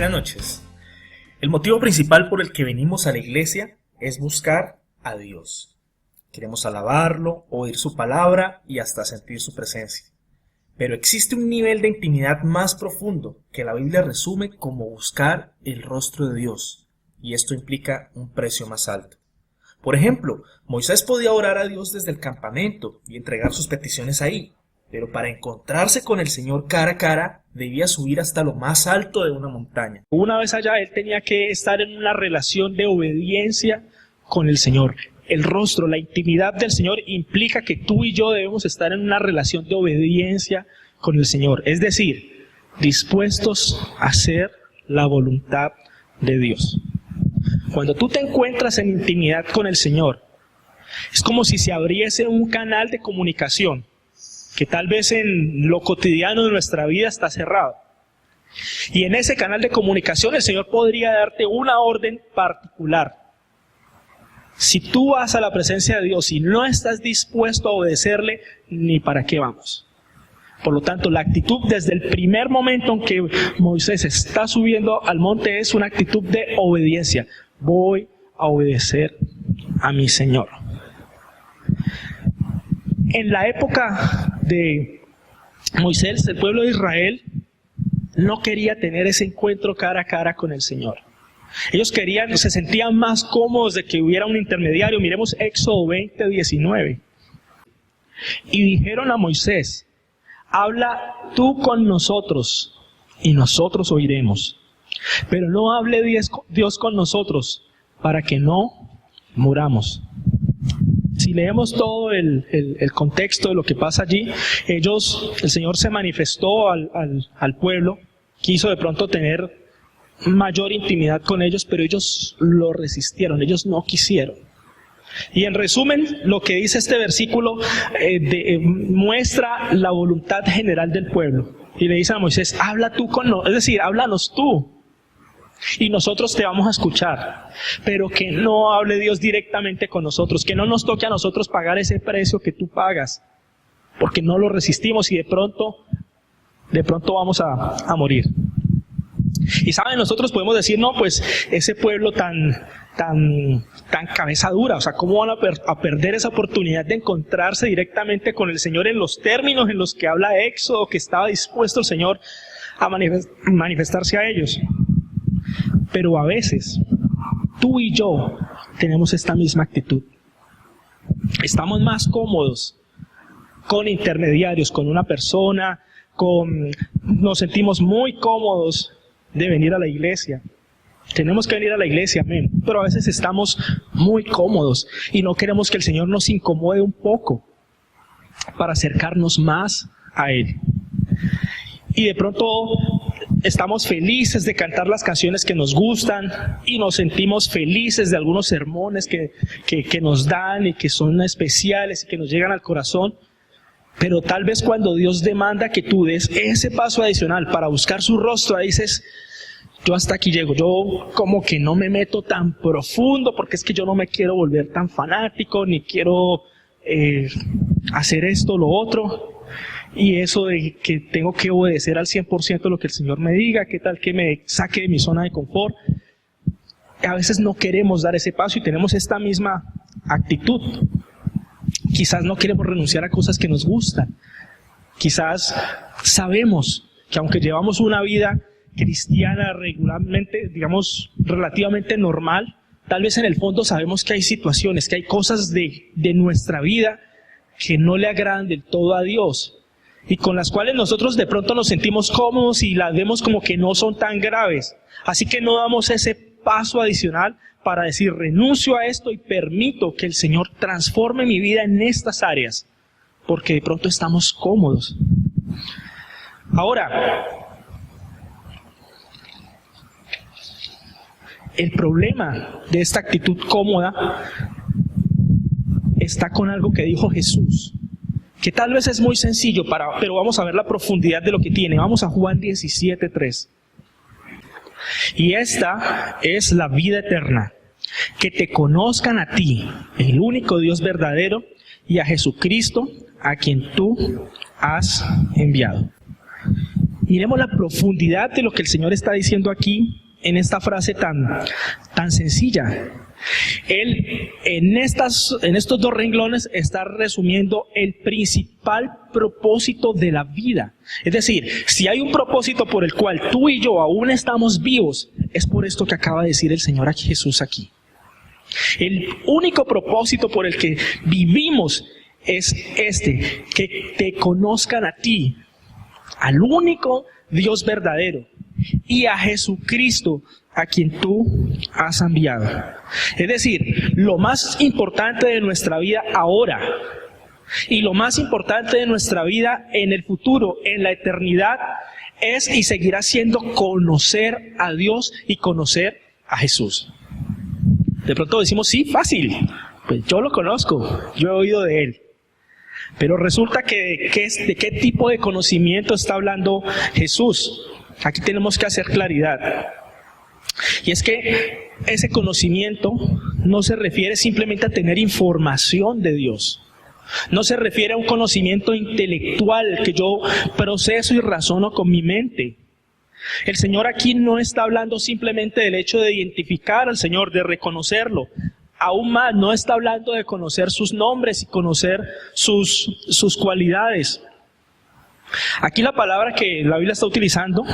Buenas noches. El motivo principal por el que venimos a la iglesia es buscar a Dios. Queremos alabarlo, oír su palabra y hasta sentir su presencia. Pero existe un nivel de intimidad más profundo que la Biblia resume como buscar el rostro de Dios, y esto implica un precio más alto. Por ejemplo, Moisés podía orar a Dios desde el campamento y entregar sus peticiones ahí, pero para encontrarse con el Señor cara a cara, debía subir hasta lo más alto de una montaña. Una vez allá, él tenía que estar en una relación de obediencia con el Señor. El rostro, la intimidad del Señor implica que tú y yo debemos estar en una relación de obediencia con el Señor. Es decir, dispuestos a hacer la voluntad de Dios. Cuando tú te encuentras en intimidad con el Señor, es como si se abriese un canal de comunicación que tal vez en lo cotidiano de nuestra vida está cerrado. Y en ese canal de comunicación el Señor podría darte una orden particular. Si tú vas a la presencia de Dios y no estás dispuesto a obedecerle, ni para qué vamos. Por lo tanto, la actitud desde el primer momento en que Moisés está subiendo al monte es una actitud de obediencia. Voy a obedecer a mi Señor. En la época de Moisés, el pueblo de Israel no quería tener ese encuentro cara a cara con el Señor. Ellos se sentían más cómodos de que hubiera un intermediario. Miremos Éxodo 20:19. Y dijeron a Moisés: habla tú con nosotros y nosotros oiremos. Pero no hable Dios con nosotros para que no muramos. Si leemos todo el contexto de lo que pasa allí, el Señor se manifestó al pueblo, quiso de pronto tener mayor intimidad con ellos, pero ellos lo resistieron, ellos no quisieron. Y en resumen, lo que dice este versículo muestra la voluntad general del pueblo. Y le dice a Moisés: habla tú con nosotros, es decir, háblanos tú, y nosotros te vamos a escuchar, pero que no hable Dios directamente con nosotros, que no nos toque a nosotros pagar ese precio que tú pagas, porque no lo resistimos y de pronto vamos a morir. Y saben, nosotros podemos decir: no, pues ese pueblo tan cabeza dura, o sea, ¿cómo van a perder esa oportunidad de encontrarse directamente con el Señor en los términos en los que habla Éxodo, que estaba dispuesto el Señor a manifestarse a ellos? Pero a veces, tú y yo tenemos esta misma actitud. Estamos más cómodos con intermediarios, con una persona, nos sentimos muy cómodos de venir a la iglesia. Tenemos que venir a la iglesia, amén. Pero a veces estamos muy cómodos y no queremos que el Señor nos incomode un poco para acercarnos más a Él. Y de pronto estamos felices de cantar las canciones que nos gustan y nos sentimos felices de algunos sermones que nos dan y que son especiales y que nos llegan al corazón. Pero tal vez cuando Dios demanda que tú des ese paso adicional para buscar su rostro, ahí dices: yo hasta aquí llego, yo como que no me meto tan profundo porque es que yo no me quiero volver tan fanático, ni quiero hacer esto o lo otro. Y eso de que tengo que obedecer al 100% lo que el Señor me diga, qué tal que me saque de mi zona de confort. A veces no queremos dar ese paso y tenemos esta misma actitud. Quizás no queremos renunciar a cosas que nos gustan. Quizás sabemos que aunque llevamos una vida cristiana regularmente, digamos, relativamente normal, tal vez en el fondo sabemos que hay situaciones, que hay cosas de nuestra vida que no le agradan del todo a Dios y con las cuales nosotros de pronto nos sentimos cómodos y las vemos como que no son tan graves. Así que no damos ese paso adicional para decir: renuncio a esto y permito que el Señor transforme mi vida en estas áreas, porque de pronto estamos cómodos. Ahora, el problema de esta actitud cómoda está con algo que dijo Jesús, que tal vez es muy sencillo, pero vamos a ver la profundidad de lo que tiene. Vamos a Juan 17:3. Y esta es la vida eterna, que te conozcan a ti, el único Dios verdadero, y a Jesucristo, a quien tú has enviado. Miremos la profundidad de lo que el Señor está diciendo aquí en esta frase tan sencilla. Él en estos dos renglones está resumiendo el principal propósito de la vida. Es decir, si hay un propósito por el cual tú y yo aún estamos vivos, es por esto que acaba de decir el Señor Jesús aquí. El único propósito por el que vivimos es que te conozcan a ti, al único Dios verdadero, y a Jesucristo, a quien tú has enviado. Es decir, lo más importante de nuestra vida ahora y lo más importante de nuestra vida en el futuro, en la eternidad, es y seguirá siendo conocer a Dios y conocer a Jesús. De pronto decimos, sí, fácil, pues yo lo conozco, yo he oído de Él. Pero resulta que de qué tipo de conocimiento está hablando Jesús. Aquí tenemos que hacer claridad. Y es que ese conocimiento no se refiere simplemente a tener información de Dios. No se refiere a un conocimiento intelectual que yo proceso y razono con mi mente. El Señor aquí no está hablando simplemente del hecho de identificar al Señor, de reconocerlo. Aún más, no está hablando de conocer sus nombres y conocer sus cualidades. Aquí la palabra que la Biblia está utilizando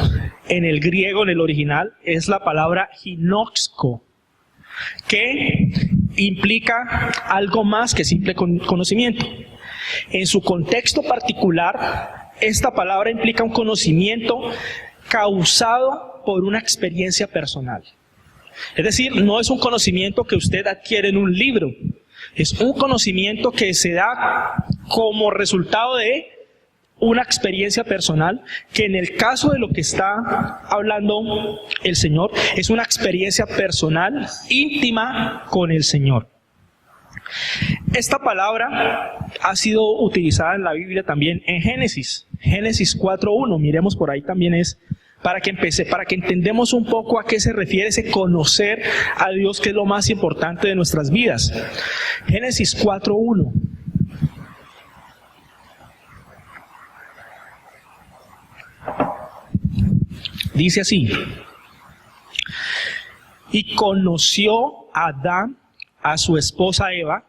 en el griego, en el original, es la palabra ginosko, que implica algo más que simple conocimiento. En su contexto particular, esta palabra implica un conocimiento causado por una experiencia personal. Es decir, no es un conocimiento que usted adquiere en un libro, es un conocimiento que se da como resultado de una experiencia personal, que en el caso de lo que está hablando el Señor, es una experiencia personal, íntima con el Señor. Esta palabra ha sido utilizada en la Biblia también en Génesis 4:1, miremos por ahí también es, para que entendamos un poco a qué se refiere ese conocer a Dios, que es lo más importante de nuestras vidas. Génesis 4:1. Dice así: y conoció Adán a su esposa Eva,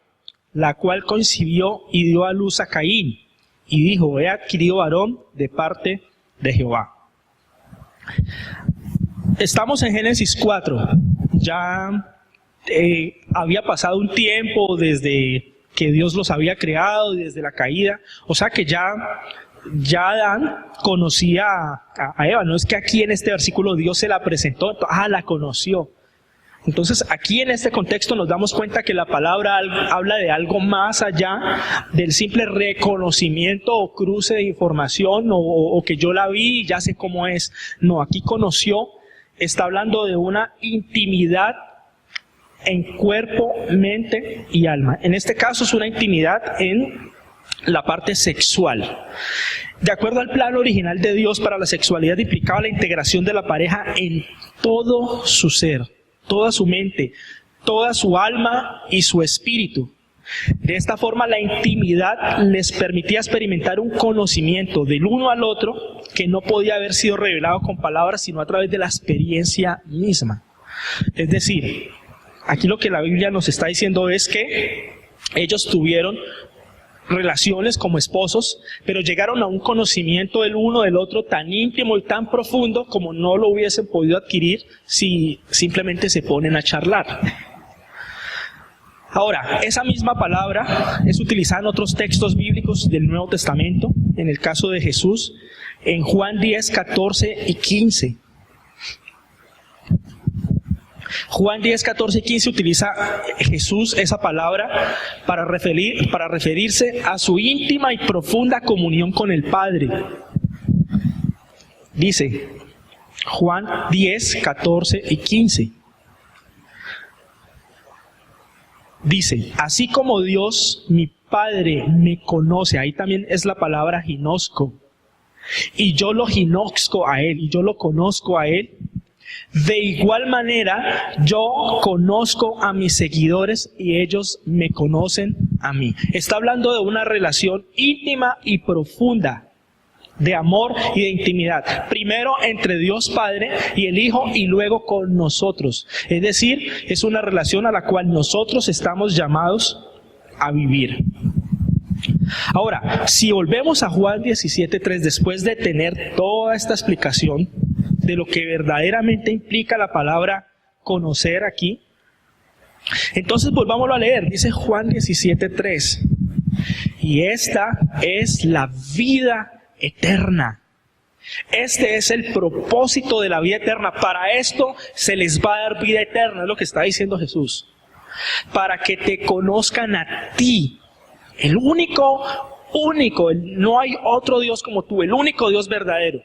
la cual concibió y dio a luz a Caín, y dijo: he adquirido varón de parte de Jehová. Estamos en Génesis 4, ya había pasado un tiempo desde que Dios los había creado, desde la caída, o sea que ya Adán conocía a Eva, no es que aquí en este versículo Dios se la presentó, la conoció. Entonces aquí en este contexto nos damos cuenta que la palabra habla de algo más allá del simple reconocimiento o cruce de información o que yo la vi y ya sé cómo es. No, aquí conoció, está hablando de una intimidad en cuerpo, mente y alma. En este caso es una intimidad en la parte sexual. De acuerdo al plan original de Dios para la sexualidad, implicaba la integración de la pareja en todo su ser, toda su mente, toda su alma y su espíritu. De esta forma, la intimidad les permitía experimentar un conocimiento del uno al otro que no podía haber sido revelado con palabras, sino a través de la experiencia misma. Es decir, aquí lo que la Biblia nos está diciendo es que ellos tuvieron relaciones como esposos, pero llegaron a un conocimiento del uno del otro tan íntimo y tan profundo como no lo hubiesen podido adquirir si simplemente se ponen a charlar. Ahora, esa misma palabra es utilizada en otros textos bíblicos del Nuevo Testamento, en el caso de Jesús, en Juan 10, 14 y 15. Juan 10, 14 y 15 utiliza Jesús esa palabra para referirse a su íntima y profunda comunión con el Padre. Dice Juan 10, 14 y 15. Dice: así como Dios, mi Padre, me conoce, ahí también es la palabra ginosco, y yo lo ginosco a Él, y yo lo conozco a Él, de igual manera yo conozco a mis seguidores y ellos me conocen a mí. Está hablando de una relación íntima y profunda de amor y de intimidad. Primero entre Dios Padre y el Hijo y luego con nosotros. Es decir, es una relación a la cual nosotros estamos llamados a vivir. Ahora, si volvemos a Juan 17:3, después de tener toda esta explicación de lo que verdaderamente implica la palabra conocer aquí, entonces volvámoslo a leer. Dice Juan 17:3, y esta es la vida eterna. Este es el propósito de la vida eterna. Para esto se les va a dar vida eterna, es lo que está diciendo Jesús. Para que te conozcan a ti, el único, no hay otro Dios como tú, el único Dios verdadero,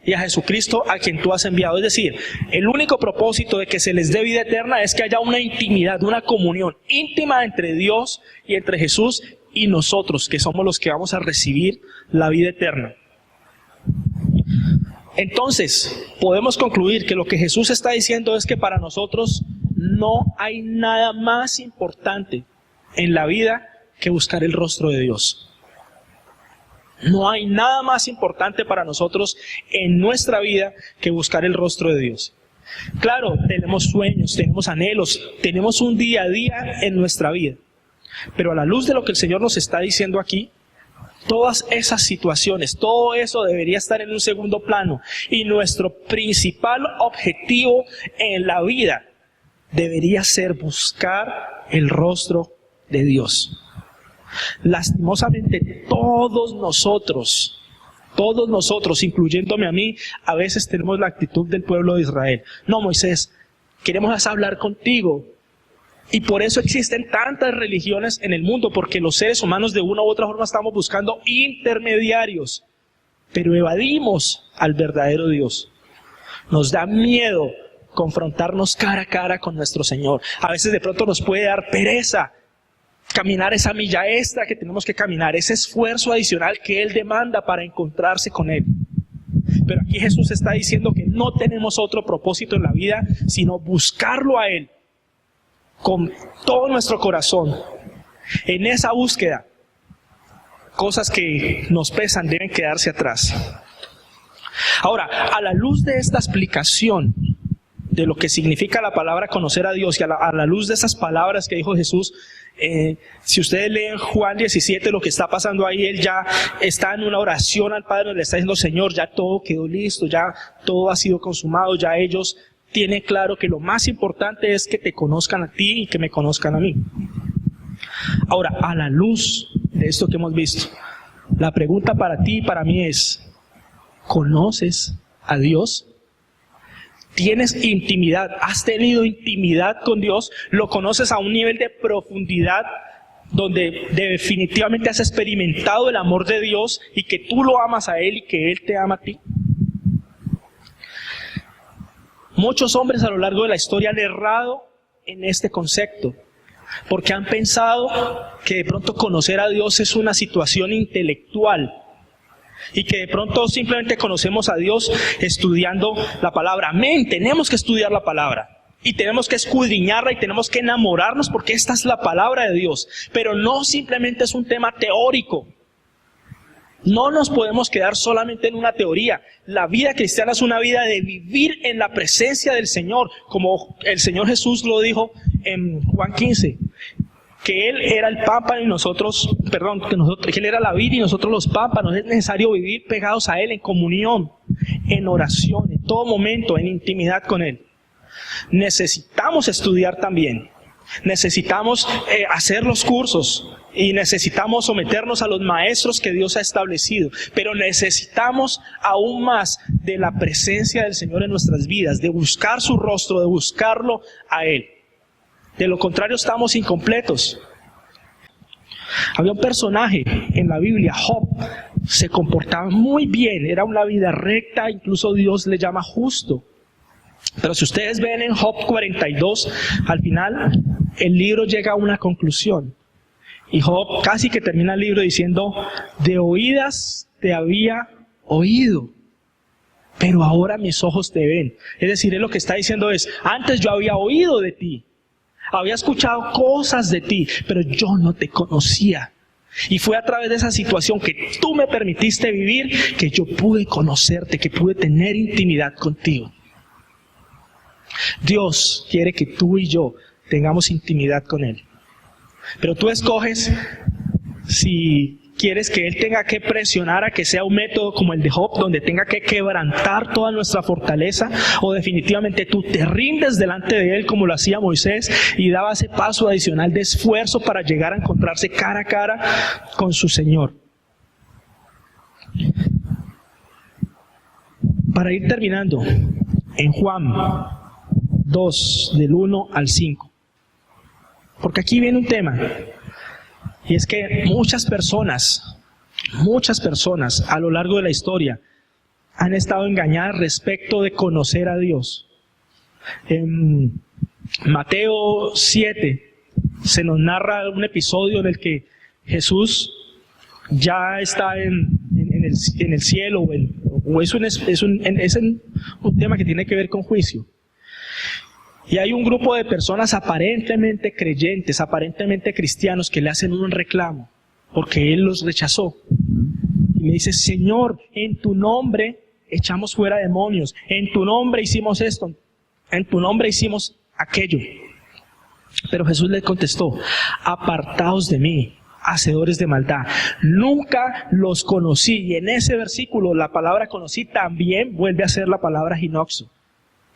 y a Jesucristo a quien tú has enviado. Es decir, el único propósito de que se les dé vida eterna es que haya una intimidad, una comunión íntima entre Dios y entre Jesús y nosotros, que somos los que vamos a recibir la vida eterna. Entonces, podemos concluir que lo que Jesús está diciendo es que para nosotros no hay nada más importante en la vida que buscar el rostro de Dios. No hay nada más importante para nosotros en nuestra vida que buscar el rostro de Dios. Claro, tenemos sueños, tenemos anhelos, tenemos un día a día en nuestra vida. Pero a la luz de lo que el Señor nos está diciendo aquí, todas esas situaciones, todo eso debería estar en un segundo plano. Y nuestro principal objetivo en la vida debería ser buscar el rostro de Dios. Lastimosamente, todos nosotros, incluyéndome a mí, a veces tenemos la actitud del pueblo de Israel. No, Moisés, queremos hablar contigo. Y por eso existen tantas religiones en el mundo, porque los seres humanos de una u otra forma estamos buscando intermediarios, pero evadimos al verdadero Dios. Nos da miedo confrontarnos cara a cara con nuestro Señor. A veces de pronto nos puede dar pereza caminar esa milla extra que tenemos que caminar, ese esfuerzo adicional que Él demanda para encontrarse con Él. Pero aquí Jesús está diciendo que no tenemos otro propósito en la vida, sino buscarlo a Él con todo nuestro corazón. En esa búsqueda, cosas que nos pesan deben quedarse atrás. Ahora, a la luz de esta explicación de lo que significa la palabra conocer a Dios y a la luz de esas palabras que dijo Jesús, si ustedes leen Juan 17, lo que está pasando ahí, Él ya está en una oración al Padre, le está diciendo: Señor, ya todo quedó listo, ya todo ha sido consumado, ya ellos tienen claro que lo más importante es que te conozcan a ti y que me conozcan a mí. Ahora, a la luz de esto que hemos visto, la pregunta para ti y para mí es: ¿conoces a Dios? ¿Tienes intimidad? ¿Has tenido intimidad con Dios? ¿Lo conoces a un nivel de profundidad donde definitivamente has experimentado el amor de Dios y que tú lo amas a Él y que Él te ama a ti? Muchos hombres a lo largo de la historia han errado en este concepto, porque han pensado que de pronto conocer a Dios es una situación intelectual y que de pronto simplemente conocemos a Dios estudiando la palabra. Amén, tenemos que estudiar la palabra y tenemos que escudriñarla y tenemos que enamorarnos porque esta es la palabra de Dios, pero no simplemente es un tema teórico. No nos podemos quedar solamente en una teoría. La vida cristiana es una vida de vivir en la presencia del Señor, como el Señor Jesús lo dijo en Juan 15, que Él era el pámpano y nosotros, que Él era la vid y nosotros los pámpanos. Es necesario vivir pegados a Él en comunión, en oración, en todo momento, en intimidad con Él. Necesitamos estudiar también. Necesitamos hacer los cursos y necesitamos someternos a los maestros que Dios ha establecido, pero necesitamos aún más de la presencia del Señor en nuestras vidas, de buscar su rostro, de buscarlo a Él. De lo contrario estamos incompletos. Había un personaje en la Biblia, Job, se comportaba muy bien, era una vida recta, incluso Dios le llama justo. Pero si ustedes ven en Job 42, al final el libro llega a una conclusión. Y Job casi que termina el libro diciendo: de oídas te había oído, pero ahora mis ojos te ven. Es decir, él lo que está diciendo es: antes yo había oído de ti, había escuchado cosas de ti, pero yo no te conocía. Y fue a través de esa situación que tú me permitiste vivir que yo pude conocerte, que pude tener intimidad contigo. Dios quiere que tú y yo tengamos intimidad con Él. Pero tú escoges si quieres que Él tenga que presionar a que sea un método como el de Job, donde tenga que quebrantar toda nuestra fortaleza, o definitivamente tú te rindes delante de Él como lo hacía Moisés y daba ese paso adicional de esfuerzo para llegar a encontrarse cara a cara con su Señor. Para ir terminando, en Juan 2, del 1 al 5. Porque aquí viene un tema. Y es que muchas personas a lo largo de la historia han estado engañadas respecto de conocer a Dios. En Mateo 7 se nos narra un episodio en el que Jesús ya está en el cielo, o es un tema que tiene que ver con juicio. Y hay un grupo de personas aparentemente creyentes, aparentemente cristianos, que le hacen un reclamo, porque Él los rechazó. Y le dice: Señor, en tu nombre echamos fuera demonios, en tu nombre hicimos esto, en tu nombre hicimos aquello. Pero Jesús le contestó: apartaos de mí, hacedores de maldad, nunca los conocí. Y en ese versículo la palabra conocí también vuelve a ser la palabra ginoxo.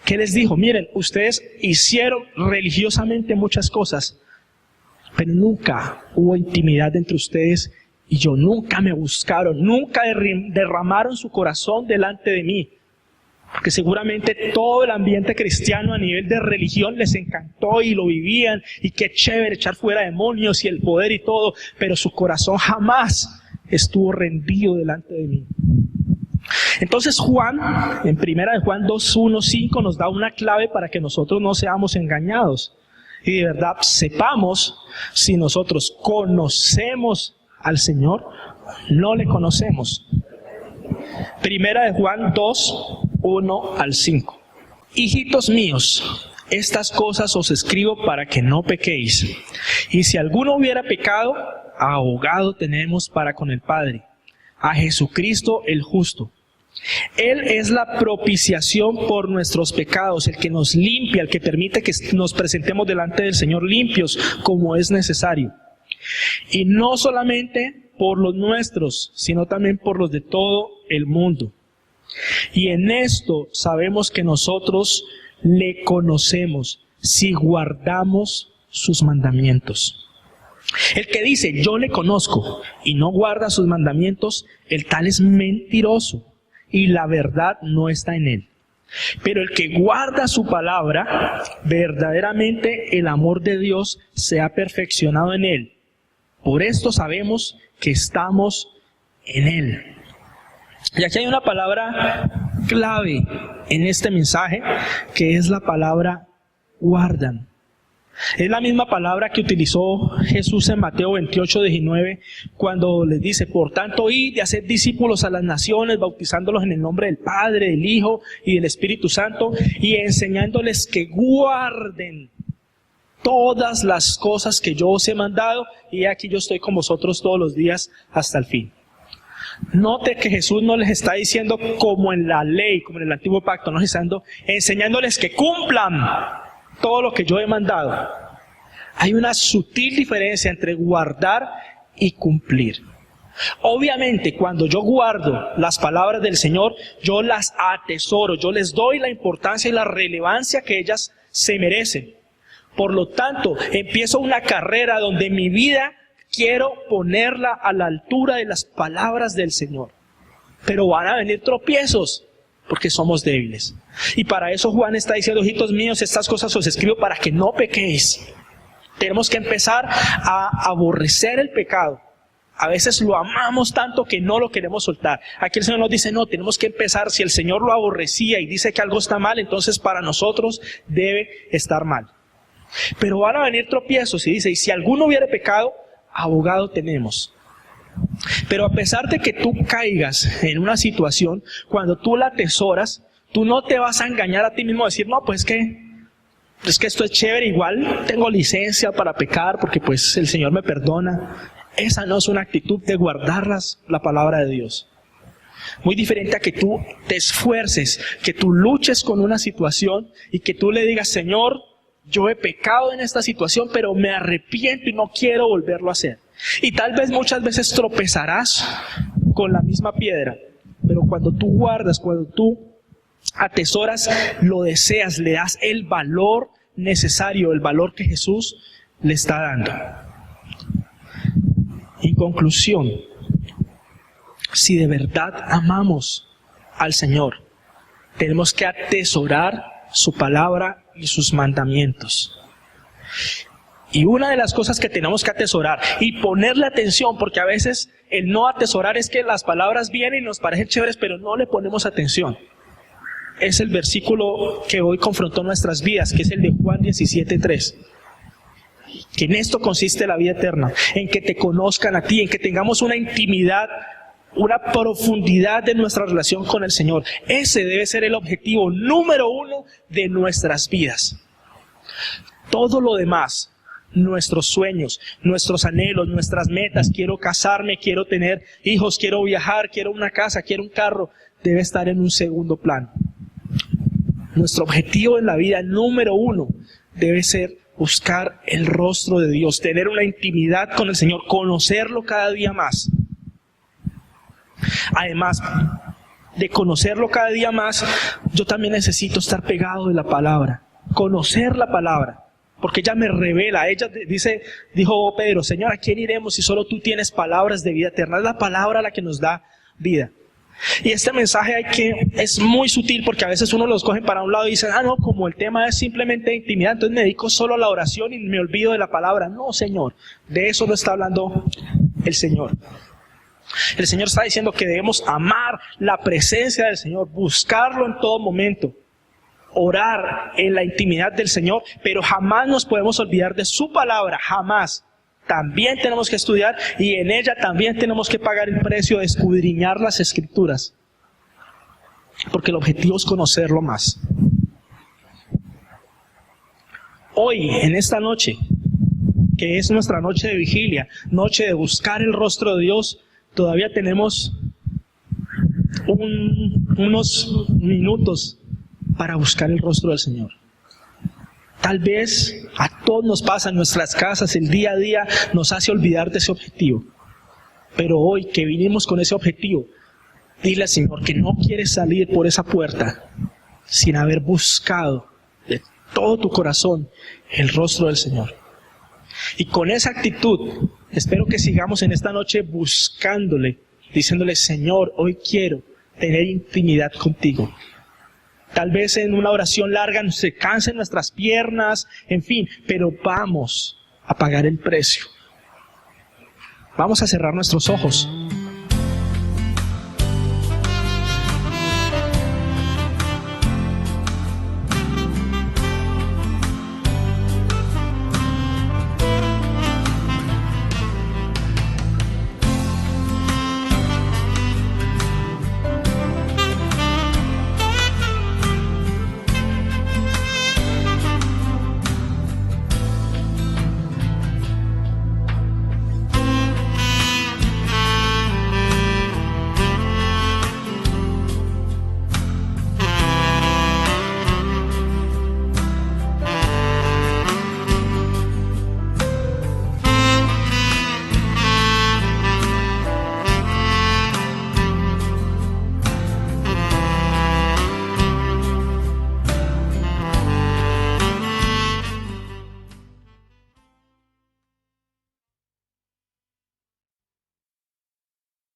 ¿Qué les dijo? Miren, ustedes hicieron religiosamente muchas cosas, pero nunca hubo intimidad entre ustedes y yo. Nunca me buscaron, nunca derramaron su corazón delante de mí. Porque seguramente todo el ambiente cristiano a nivel de religión les encantó y lo vivían, y qué chévere echar fuera demonios y el poder y todo, pero su corazón jamás estuvo rendido delante de mí. Entonces Juan, en 1 Juan 2, 1, 5, nos da una clave para que nosotros no seamos engañados. Y de verdad sepamos si nosotros conocemos al Señor, no le conocemos. 1 Juan 2, 1 al 5. Hijitos míos, estas cosas os escribo para que no pequéis. Y si alguno hubiera pecado, abogado tenemos para con el Padre, a Jesucristo el justo. Él es la propiciación por nuestros pecados, el que nos limpia, el que permite que nos presentemos delante del Señor limpios como es necesario. Y no solamente por los nuestros, sino también por los de todo el mundo. Y en esto sabemos que nosotros le conocemos si guardamos sus mandamientos. El que dice yo le conozco y no guarda sus mandamientos, el tal es mentiroso y la verdad no está en él. Pero el que guarda su palabra, verdaderamente el amor de Dios se ha perfeccionado en él. Por esto sabemos que estamos en él. Y aquí hay una palabra clave en este mensaje, que es la palabra guardan. Es la misma palabra que utilizó Jesús en Mateo 28, 19, cuando les dice: por tanto, id y haced discípulos a las naciones, bautizándolos en el nombre del Padre, del Hijo y del Espíritu Santo, y enseñándoles que guarden todas las cosas que yo os he mandado, y aquí yo estoy con vosotros todos los días hasta el fin. Note que Jesús no les está diciendo como en la ley, como en el antiguo pacto, no les está enseñándoles que cumplan todo lo que yo he mandado. Hay una sutil diferencia entre guardar y cumplir. Obviamente, cuando yo guardo las palabras del Señor, yo las atesoro, yo les doy la importancia y la relevancia que ellas se merecen. Por lo tanto, empiezo una carrera donde mi vida quiero ponerla a la altura de las palabras del Señor. Pero van a venir tropiezos, porque somos débiles. Y para eso Juan está diciendo: hijitos míos, estas cosas os escribo para que no pequéis. Tenemos que empezar a aborrecer el pecado. A veces lo amamos tanto que no lo queremos soltar. Aquí el Señor nos dice: no, tenemos que empezar. Si el Señor lo aborrecía y dice que algo está mal, entonces para nosotros debe estar mal. Pero van a venir tropiezos, y dice: y si alguno hubiere pecado, abogado tenemos. Pero a pesar de que tú caigas en una situación, cuando tú la atesoras, tú no te vas a engañar a ti mismo a decir: no, pues es que esto es chévere, igual tengo licencia para pecar porque pues el Señor me perdona. Esa no es una actitud de guardar la palabra de Dios. Muy diferente a que tú te esfuerces, que tú luches con una situación y que tú le digas, Señor, yo he pecado en esta situación, pero me arrepiento y no quiero volverlo a hacer. Y tal vez muchas veces tropezarás con la misma piedra, pero cuando tú guardas, cuando tú atesoras, lo deseas, le das el valor necesario, el valor que Jesús le está dando. En conclusión, si de verdad amamos al Señor, tenemos que atesorar su palabra y sus mandamientos. Y una de las cosas que tenemos que atesorar y ponerle atención, porque a veces el no atesorar es que las palabras vienen y nos parecen chéveres, pero no le ponemos atención. Es el versículo que hoy confrontó nuestras vidas, que es el de Juan 17:3. Que en esto consiste la vida eterna, en que te conozcan a ti, en que tengamos una intimidad, una profundidad de nuestra relación con el Señor. Ese debe ser el objetivo número 1 de nuestras vidas. Todo lo demás, nuestros sueños, nuestros anhelos, nuestras metas, quiero casarme, quiero tener hijos, quiero viajar, quiero una casa, quiero un carro, debe estar en un segundo plano. Nuestro objetivo en la vida número 1 debe ser buscar el rostro de Dios, tener una intimidad con el Señor, conocerlo cada día más. Además de conocerlo cada día más, yo también necesito estar pegado de la palabra, conocer la palabra. Porque ella me revela, dijo Pedro, Señor, ¿a quién iremos si solo tú tienes palabras de vida eterna? Es la palabra la que nos da vida. Y este mensaje es muy sutil porque a veces uno los coge para un lado y dice, no, como el tema es simplemente intimidad, entonces me dedico solo a la oración y me olvido de la palabra. No, Señor, de eso no está hablando el Señor. El Señor está diciendo que debemos amar la presencia del Señor, buscarlo en todo momento. Orar en la intimidad del Señor, pero jamás nos podemos olvidar de su palabra, jamás. También tenemos que estudiar y en ella también tenemos que pagar el precio de escudriñar las Escrituras, porque el objetivo es conocerlo más. Hoy, en esta noche, que es nuestra noche de vigilia, noche de buscar el rostro de Dios, todavía tenemos unos minutos para buscar el rostro del Señor. Tal vez a todos nos pasa en nuestras casas, el día a día nos hace olvidar de ese objetivo. Pero hoy que vinimos con ese objetivo, dile al Señor que no quieres salir por esa puerta sin haber buscado de todo tu corazón el rostro del Señor. Y con esa actitud, espero que sigamos en esta noche buscándole, diciéndole, Señor, hoy quiero tener intimidad contigo. Tal vez en una oración larga se cansen nuestras piernas, en fin, pero vamos a pagar el precio. Vamos a cerrar nuestros ojos.